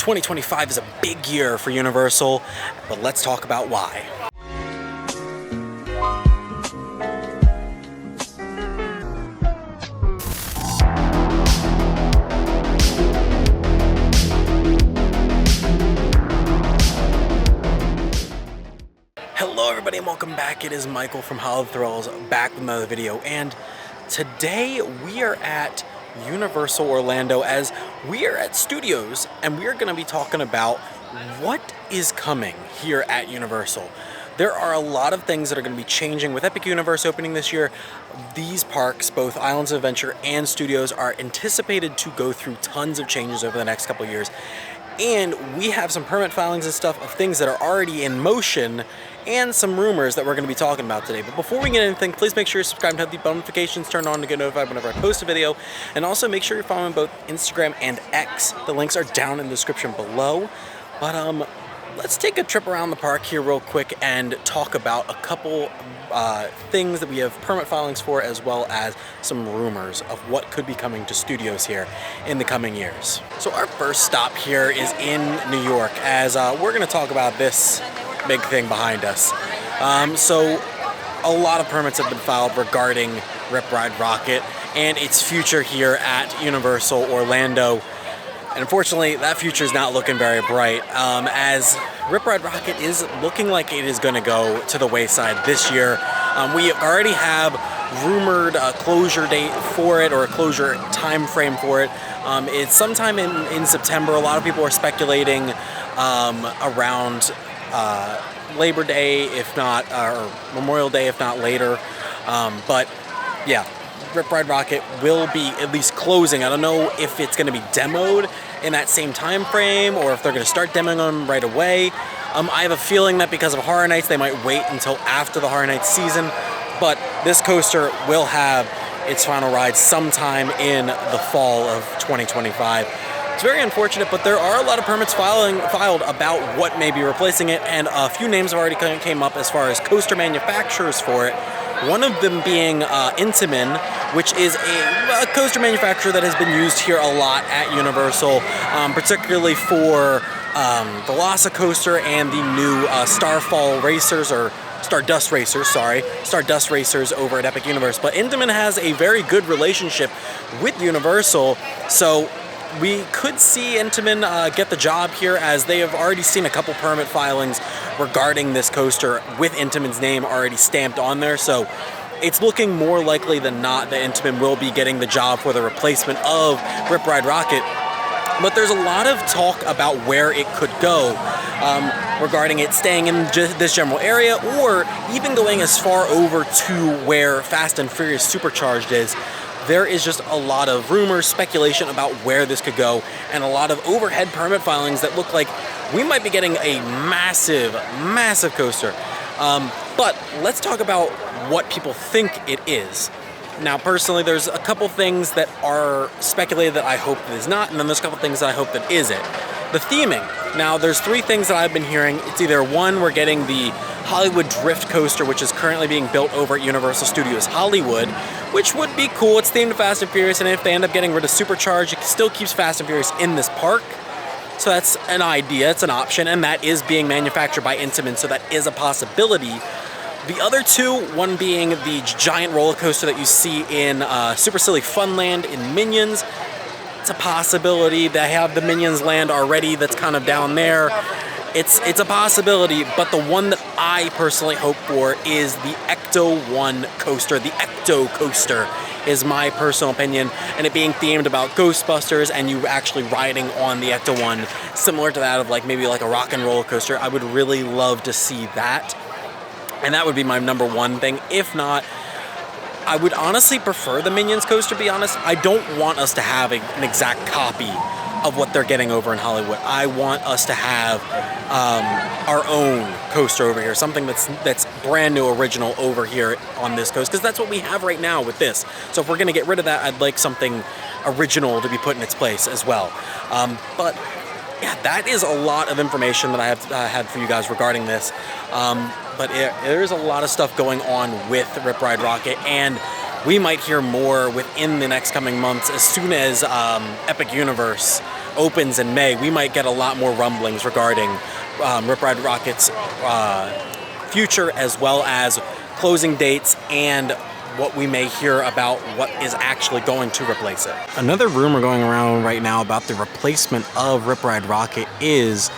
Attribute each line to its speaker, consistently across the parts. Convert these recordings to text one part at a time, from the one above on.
Speaker 1: 2025 is a big year for Universal, but let's talk about why. Hello everybody and welcome back. It is Michael from Hollow Thrills back with another video, and today we are at Universal Orlando as we are at Studios, and we are going to be talking about what is coming here at Universal. There are a lot of things that are going to be changing with Epic Universe opening this year. These parks, both Islands of Adventure and Studios, are anticipated to go through tons of changes over the next couple of years. And we have some permit filings and stuff of things that are already in motion and some rumors that we're going to be talking about today. But before we get anything, please make sure you're subscribed and have the bell notifications turned on to get notified whenever I post a video. And also make sure you're following both Instagram and X. The links are down in the description below. But let's take a trip around the park here real quick and talk about a couple things that we have permit filings for, as well as some rumors of what could be coming to Studios here in the coming years. So our first stop here is in New York, as we're going to talk about this big thing behind us. So a lot of permits have been filed regarding Ride Rockit and its future here at Universal Orlando. And unfortunately, that future is not looking very bright, as Ride Rockit is looking like it is going to go to the wayside this year. We already have rumored closure date for it, or a closure time frame for it. It's sometime in September. A lot of people are speculating around Labor Day, if not, or Memorial Day, if not later. But yeah, Ride Rockit will be at least closing. I don't know if it's going to be demoed in that same time frame, or if they're going to start demoing them right away. I have a feeling that because of Horror Nights, they might wait until after the Horror Nights season. But this coaster will have its final ride sometime in the fall of 2025. It's very unfortunate, but there are a lot of permits filed about what may be replacing it, and a few names have already came up as far as coaster manufacturers for it. One of them being Intamin, which is a coaster manufacturer that has been used here a lot at Universal, particularly for the Lhasa coaster and the new Starfall Racers, or Stardust Racers over at Epic Universe. But Intamin has a very good relationship with Universal, so we could see Intamin get the job here, as they have already seen a couple permit filings regarding this coaster with Intamin's name already stamped on there. So it's looking more likely than not that Intamin will be getting the job for the replacement of Ride Rockit. But there's a lot of talk about where it could go, regarding it staying in this general area, or even going as far over to where Fast and Furious Supercharged is. There is just a lot of rumors, speculation about where this could go, and a lot of overhead permit filings that look like we might be getting a massive, massive coaster. But let's talk about what people think it is. Now, personally, there's a couple things that are speculated that I hope that is not, and then there's a couple things that I hope that is it. The theming. Now, there's three things that I've been hearing. It's either one, we're getting the Hollywood Drift coaster, which is currently being built over at Universal Studios Hollywood, which would be cool. It's themed to Fast and Furious, and if they end up getting rid of Supercharged, it still keeps Fast and Furious in this park. So that's an idea, it's an option, and that is being manufactured by Intamin, so that is a possibility. The other two, one being the giant roller coaster that you see in Super Silly Funland in Minions. It's a possibility. They have the Minions land already that's kind of down there. It's a possibility, but the one that I personally hope for is the Ecto 1 coaster. The Ecto coaster is my personal opinion, and it being themed about Ghostbusters and you actually riding on the Ecto 1, similar to that of maybe a rock and roller coaster. I would really love to see that, and that would be my number one thing. If not, I would honestly prefer the Minions coaster, to be honest. I don't want us to have an exact copy of what they're getting over in Hollywood. I want us to have our own coaster over here, something that's brand new, original over here on this coast, because that's what we have right now with this. So if we're going to get rid of that, I'd like something original to be put in its place as well. But yeah, that is a lot of information that I have had for you guys regarding this. But there's a lot of stuff going on with Ride Rockit, and we might hear more within the next coming months as soon as Epic Universe opens in May, we might get a lot more rumblings regarding Ride Rockit's future, as well as closing dates and what we may hear about what is actually going to replace it. Another rumor going around right now about the replacement of Ride Rockit is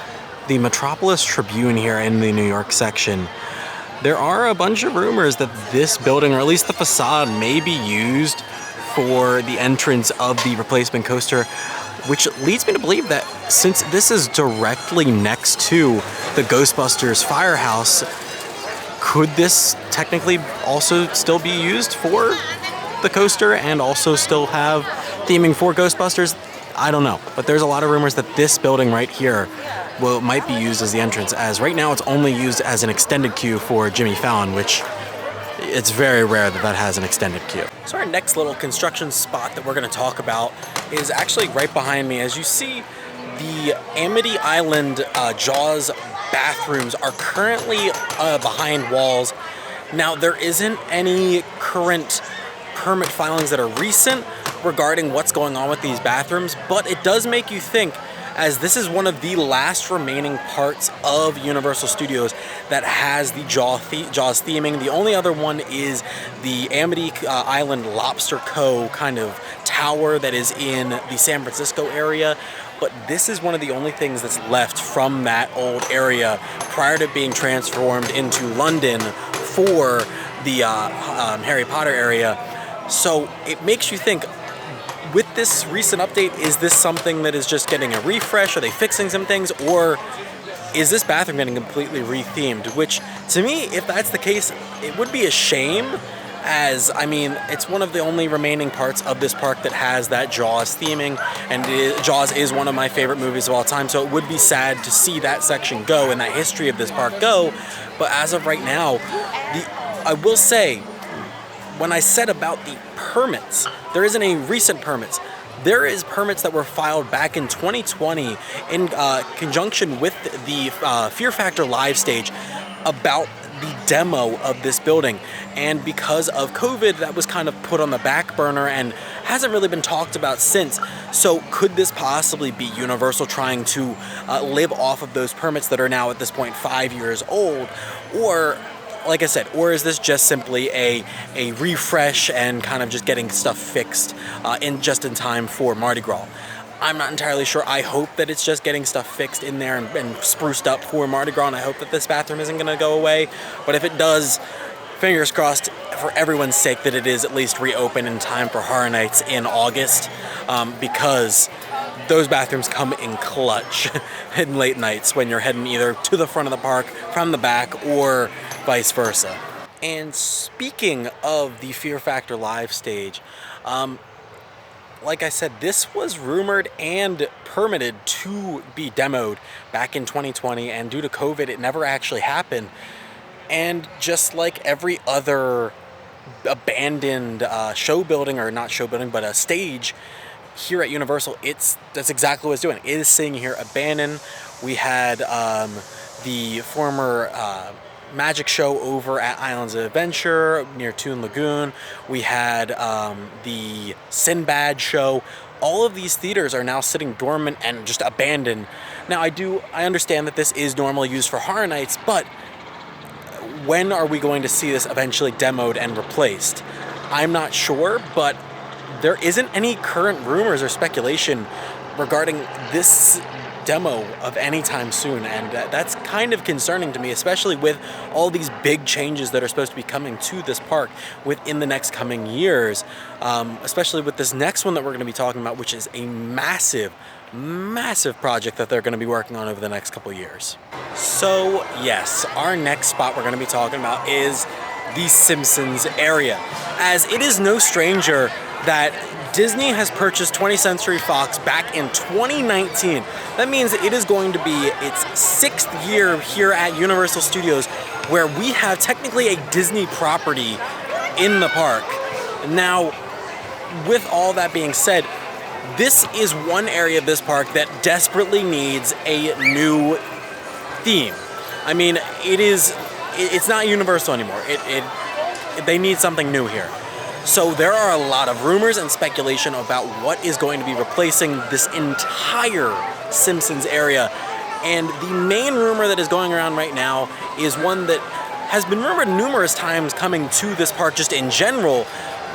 Speaker 1: the Metropolis Tribune here in the New York section. There are a bunch of rumors that this building, or at least the facade, may be used for the entrance of the replacement coaster, which leads me to believe that since this is directly next to the Ghostbusters firehouse, could this technically also still be used for the coaster and also still have theming for Ghostbusters? I don't know, but there's a lot of rumors that this building right here might be used as the entrance, as right now it's only used as an extended queue for Jimmy Fallon, which it's very rare that has an extended queue. So our next little construction spot that we're going to talk about is actually right behind me. As you see, the Amity Island Jaws bathrooms are currently behind walls. Now, there isn't any current permit filings that are recent regarding what's going on with these bathrooms, but it does make you think, as this is one of the last remaining parts of Universal Studios that has the Jaws theming. The only other one is the Amity Island Lobster Co. kind of tower that is in the San Francisco area. But this is one of the only things that's left from that old area prior to being transformed into London for the Harry Potter area. So it makes you think, with this recent update, is this something that is just getting a refresh? Are they fixing some things? Or is this bathroom getting completely re-themed? Which, to me, if that's the case, it would be a shame, as, I mean, it's one of the only remaining parts of this park that has that Jaws theming, and Jaws is one of my favorite movies of all time, so it would be sad to see that section go and that history of this park go. But as of right now, I will say, when I said about the permits, there isn't any recent permits. There is permits that were filed back in 2020 in conjunction with the Fear Factor live stage about the demo of this building. And because of COVID, that was kind of put on the back burner and hasn't really been talked about since. So could this possibly be Universal trying to live off of those permits that are now at this point 5 years old? Or, like I said, or is this just simply a refresh and kind of just getting stuff fixed in time for Mardi Gras? I'm not entirely sure. I hope that it's just getting stuff fixed in there and spruced up for Mardi Gras, and I hope that this bathroom isn't going to go away. But if it does, fingers crossed for everyone's sake that it is at least reopened in time for Horror Nights in August, because those bathrooms come in clutch in late nights when you're heading either to the front of the park from the back or vice versa. And speaking of the Fear Factor live stage, like I said, this was rumored and permitted to be demoed back in 2020, and due to COVID, it never actually happened. And just like every other abandoned show building, or not show building, but a stage here at Universal, that's exactly what it's doing. It is sitting here abandoned. We had the former magic show over at Islands of Adventure near Toon Lagoon. We had the Sinbad show. All of these theaters are now sitting dormant and just abandoned. Now, I understand that this is normally used for Horror Nights, but when are we going to see this eventually demoed and replaced? I'm not sure, but there isn't any current rumors or speculation regarding this demo of any time soon, and that's kind of concerning to me, especially with all these big changes that are supposed to be coming to this park within the next coming years, especially with this next one that we're going to be talking about, which is a massive project that they're going to be working on over the next couple years. So yes, our next spot we're going to be talking about is the Simpsons area, as it is no stranger that Disney has purchased 20th Century Fox back in 2019. That means it is going to be its 6th year here at Universal Studios, where we have technically a Disney property in the park. Now, with all that being said, this is one area of this park that desperately needs a new theme. I mean, it's not Universal anymore. They need something new here. So there are a lot of rumors and speculation about what is going to be replacing this entire Simpsons area. And the main rumor that is going around right now is one that has been rumored numerous times coming to this park just in general,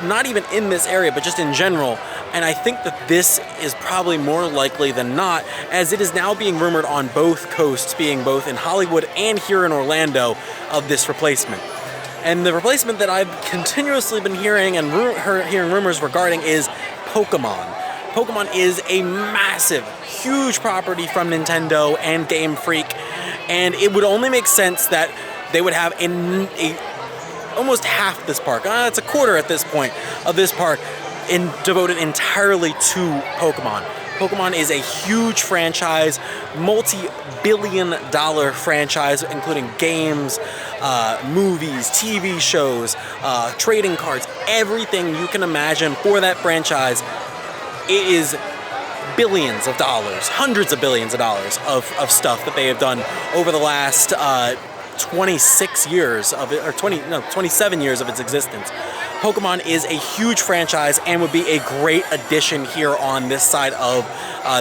Speaker 1: not even in this area, but just in general. And I think that this is probably more likely than not, as it is now being rumored on both coasts, being both in Hollywood and here in Orlando, of this replacement. And the replacement that I've continuously been hearing and hearing rumors regarding is Pokemon. Pokemon is a massive, huge property from Nintendo and Game Freak, and it would only make sense that they would have almost half this park, it's a quarter at this point, of this park devoted entirely to Pokemon. Pokemon is a huge franchise, multi-billion-dollar franchise, including games, movies, TV shows, trading cards, everything you can imagine for that franchise. It is billions of dollars, hundreds of billions of dollars of stuff that they have done over the last 26 years of it, or 27 years of its existence. Pokemon is a huge franchise and would be a great addition here on this side of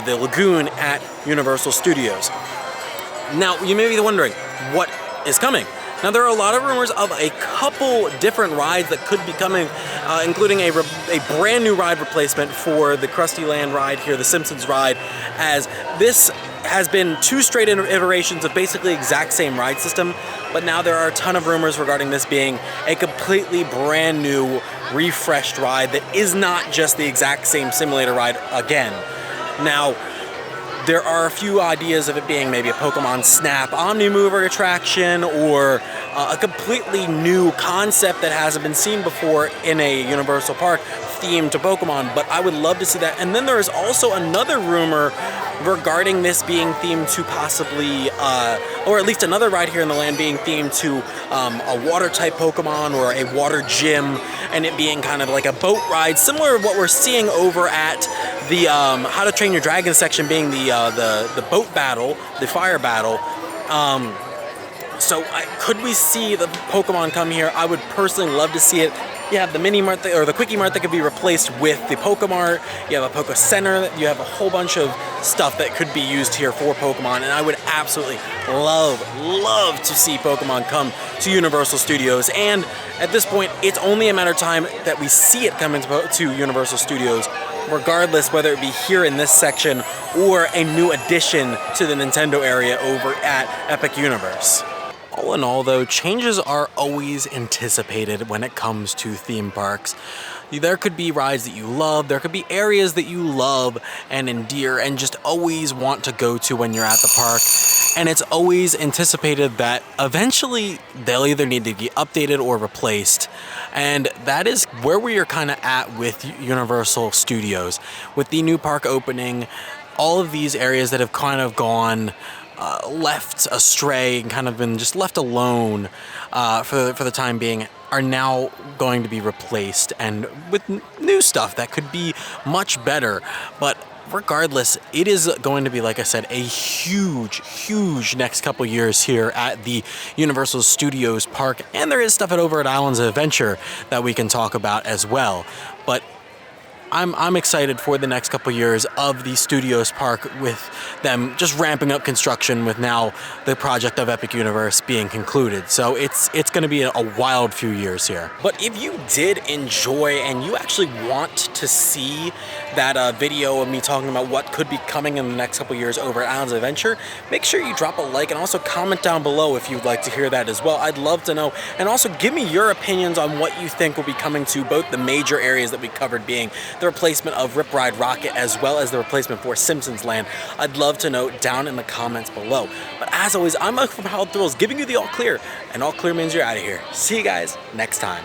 Speaker 1: the lagoon at Universal Studios. Now, you may be wondering, what is coming? Now, there are a lot of rumors of a couple different rides that could be coming, including a brand new ride replacement for the Krusty Land ride here, the Simpsons ride, as this has been 2 straight iterations of basically exact same ride system, but now there are a ton of rumors regarding this being a completely brand new, refreshed ride that is not just the exact same simulator ride again. Now, there are a few ideas of it being maybe a Pokemon Snap Omni-Mover attraction, or a completely new concept that hasn't been seen before in a Universal park themed to Pokemon, but I would love to see that. And then there is also another rumor regarding this being themed to possibly, or at least another ride here in the land being themed to a water-type Pokemon or a water gym, and it being kind of like a boat ride, similar to what we're seeing over at the How to Train Your Dragon section, being the boat battle, the fire battle. So could we see the Pokemon come here? I would personally love to see it. You have the Mini Mart or the Quickie Mart that could be replaced with the Pokemart. You have a Poke Center. You have a whole bunch of stuff that could be used here for Pokemon, and I would absolutely love to see Pokemon come to Universal Studios. And at this point, it's only a matter of time that we see it come to Universal Studios, regardless whether it be here in this section or a new addition to the Nintendo area over at Epic Universe. All in all, though, changes are always anticipated when it comes to theme parks. There could be rides that you love, there could be areas that you love and endear and just always want to go to when you're at the park. And it's always anticipated that eventually they'll either need to be updated or replaced. And that is where we are kind of at with Universal Studios. With the new park opening, all of these areas that have kind of gone left astray and kind of been just left alone for the time being are now going to be replaced, and with new stuff that could be much better. But regardless, it is going to be, like I said, a huge next couple years here at the Universal Studios park, and there is stuff over at Islands of Adventure that we can talk about as well. But I'm excited for the next couple years of the Studios Park, with them just ramping up construction, with now the project of Epic Universe being concluded. So it's going to be a wild few years here. But if you did enjoy and you actually want to see that video of me talking about what could be coming in the next couple years over at Islands of Adventure, make sure you drop a like and also comment down below if you'd like to hear that as well. I'd love to know. And also give me your opinions on what you think will be coming to both the major areas that we covered, being the replacement of Ride Rockit as well as the replacement for Simpsons Land. I'd love to know down in the comments below. But as always, I'm Mike from How Thrills, giving you the all clear, and all clear means you're out of here. See you guys next time.